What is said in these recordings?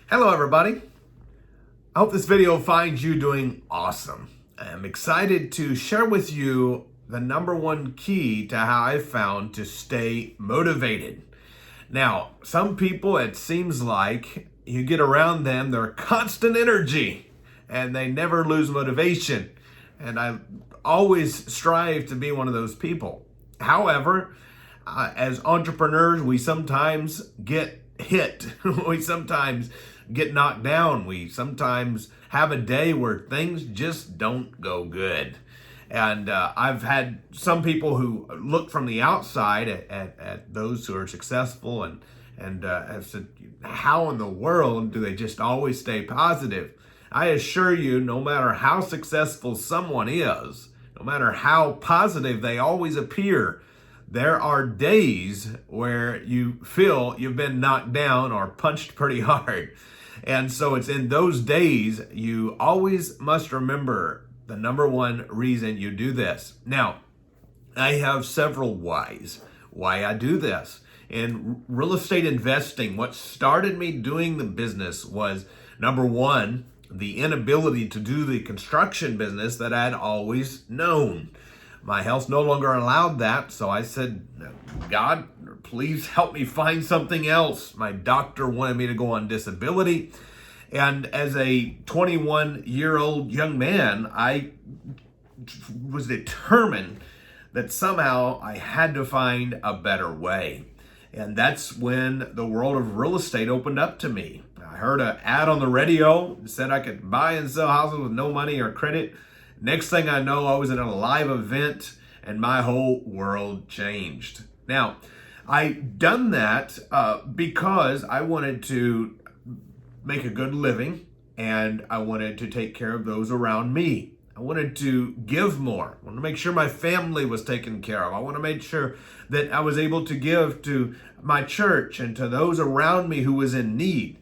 Hello everybody. I hope this video finds you doing awesome. I'm excited to share with you the number one key to how I found to stay motivated. Now, some people, it seems like you get around them, they're constant energy and they never lose motivation. And I always strive to be one of those people. However, as entrepreneurs, we sometimes get hit. We sometimes get knocked down. We sometimes have a day where things just don't go good. And I've had some people who look from the outside at those who are successful and have said, how in the world do they just always stay positive? I assure you, no matter how successful someone is, no matter how positive they always appear, there are days where you feel you've been knocked down or punched pretty hard. And so it's in those days you always must remember the number one reason you do this. Now, I have several whys why I do this. In real estate investing, what started me doing the business was, number one, the inability to do the construction business that I'd always known. My health no longer allowed that, so I said, God, please help me find something else. My doctor wanted me to go on disability. And as a 21-year-old young man, I was determined that somehow I had to find a better way. And that's when the world of real estate opened up to me. I heard an ad on the radio that said I could buy and sell houses with no money or credit. Next thing I know, I was at a live event and my whole world changed. Now, I done that because I wanted to make a good living and I wanted to take care of those around me. I wanted to give more. I wanted to make sure my family was taken care of. I want to make sure that I was able to give to my church and to those around me who was in need.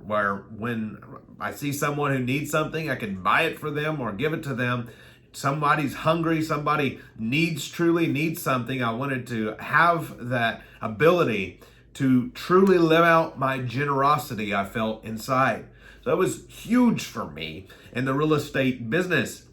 Where when I see someone who needs something, I can buy it for them or give it to them. Somebody's hungry, somebody truly needs something. I wanted to have that ability to truly live out my generosity I felt inside. So that was huge for me in the real estate business.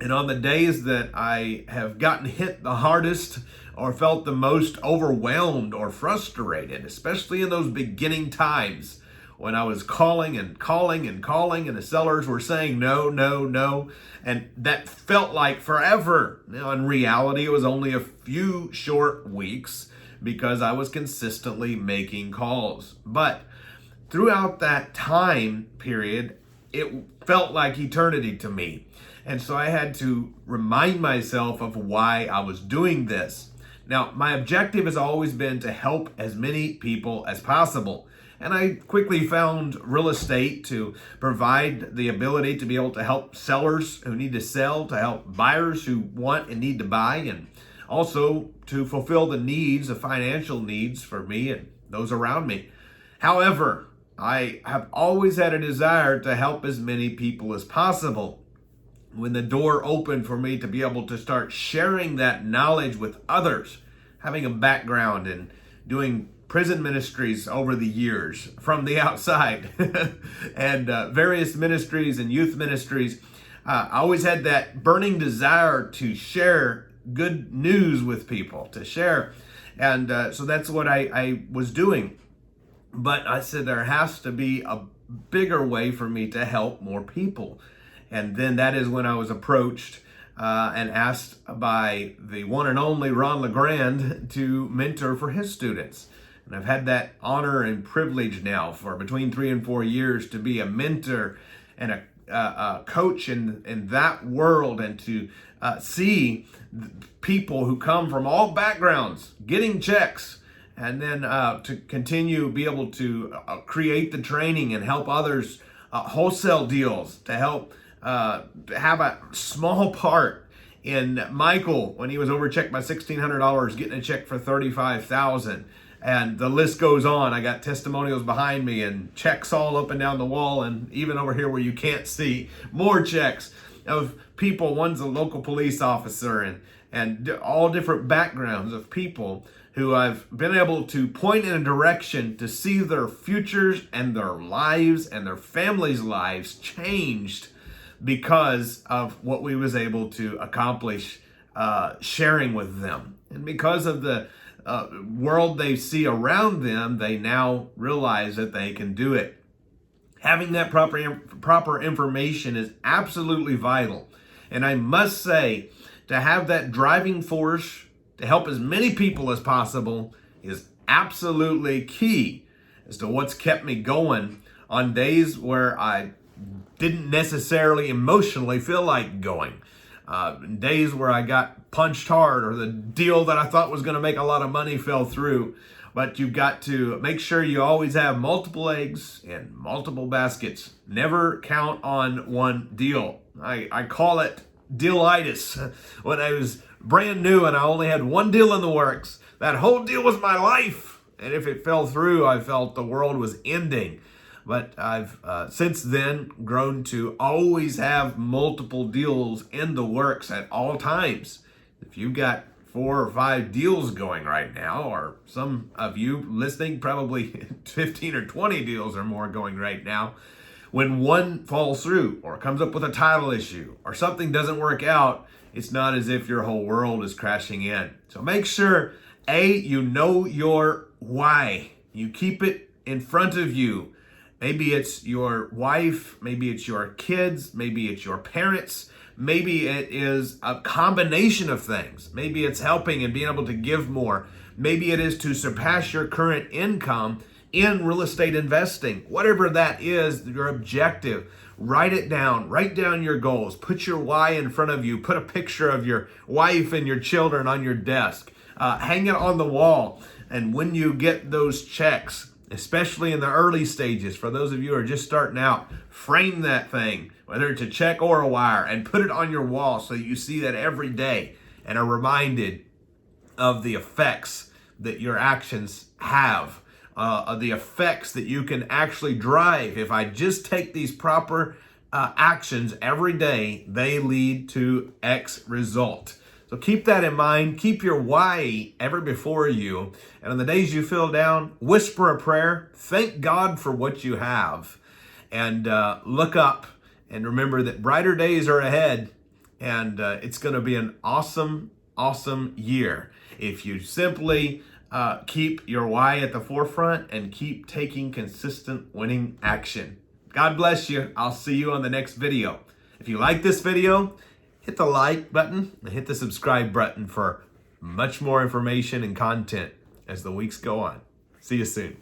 And on the days that I have gotten hit the hardest or felt the most overwhelmed or frustrated, especially in those beginning times, when I was calling and the sellers were saying no, no, no. And that felt like forever. Now, in reality, it was only a few short weeks because I was consistently making calls. But throughout that time period, it felt like eternity to me. And so I had to remind myself of why I was doing this. Now, my objective has always been to help as many people as possible. And I quickly found real estate to provide the ability to be able to help sellers who need to sell, to help buyers who want and need to buy, and also to fulfill the needs, the financial needs for me and those around me. However, I have always had a desire to help as many people as possible. When the door opened for me to be able to start sharing that knowledge with others, having a background in doing prison ministries over the years from the outside and various ministries and youth ministries, I always had that burning desire to share good news with people, to share. And so that's what I was doing. But I said there has to be a bigger way for me to help more people. And then that is when I was approached and asked by the one and only Ron LeGrand to mentor for his students. And I've had that honor and privilege now for between 3 and 4 years to be a mentor and a coach in that world, and to see people who come from all backgrounds getting checks, and then to continue be able to create the training and help others wholesale deals, to help have a small part in Michael when he was overchecked by $1,600 getting a check for $35,000. And the list goes on. I got testimonials behind me and checks all up and down the wall, and even over here where you can't see, more checks of people. One's a local police officer, and all different backgrounds of people who I've been able to point in a direction to see their futures and their lives and their families' lives changed because of what we was able to accomplish sharing with them. And because of the world they see around them, they now realize that they can do it. Having that proper information is absolutely vital. And I must say, to have that driving force to help as many people as possible is absolutely key as to what's kept me going on days where I didn't necessarily emotionally feel like going. Days where I got punched hard or the deal that I thought was going to make a lot of money fell through. But you've got to make sure you always have multiple eggs in multiple baskets. Never count on one deal. I call it dealitis. When I was brand new and I only had one deal in the works, that whole deal was my life. And if it fell through, I felt the world was ending. But I've since then grown to always have multiple deals in the works at all times. If you've got 4 or 5 deals going right now, or some of you listening, probably 15 or 20 deals or more going right now, when one falls through or comes up with a title issue or something doesn't work out, it's not as if your whole world is crashing in. So make sure, A, you know your why. You keep it in front of you. Maybe it's your wife, maybe it's your kids, maybe it's your parents, maybe it is a combination of things. Maybe it's helping and being able to give more. Maybe it is to surpass your current income in real estate investing. Whatever that is, your objective, write it down. Write down your goals. Put your why in front of you. Put a picture of your wife and your children on your desk. Hang it on the wall. And when you get those checks, especially in the early stages, for those of you who are just starting out, frame that thing, whether it's a check or a wire, and put it on your wall so you see that every day and are reminded of the effects that your actions have, of the effects that you can actually drive. If I just take these proper actions every day, they lead to X result. So keep that in mind. Keep your why ever before you. And on the days you feel down, whisper a prayer. Thank God for what you have. And look up and remember that brighter days are ahead. And it's going to be an awesome, awesome year if you simply keep your why at the forefront and keep taking consistent winning action. God bless you. I'll see you on the next video. If you like this video, hit the like button and hit the subscribe button for much more information and content as the weeks go on. See you soon.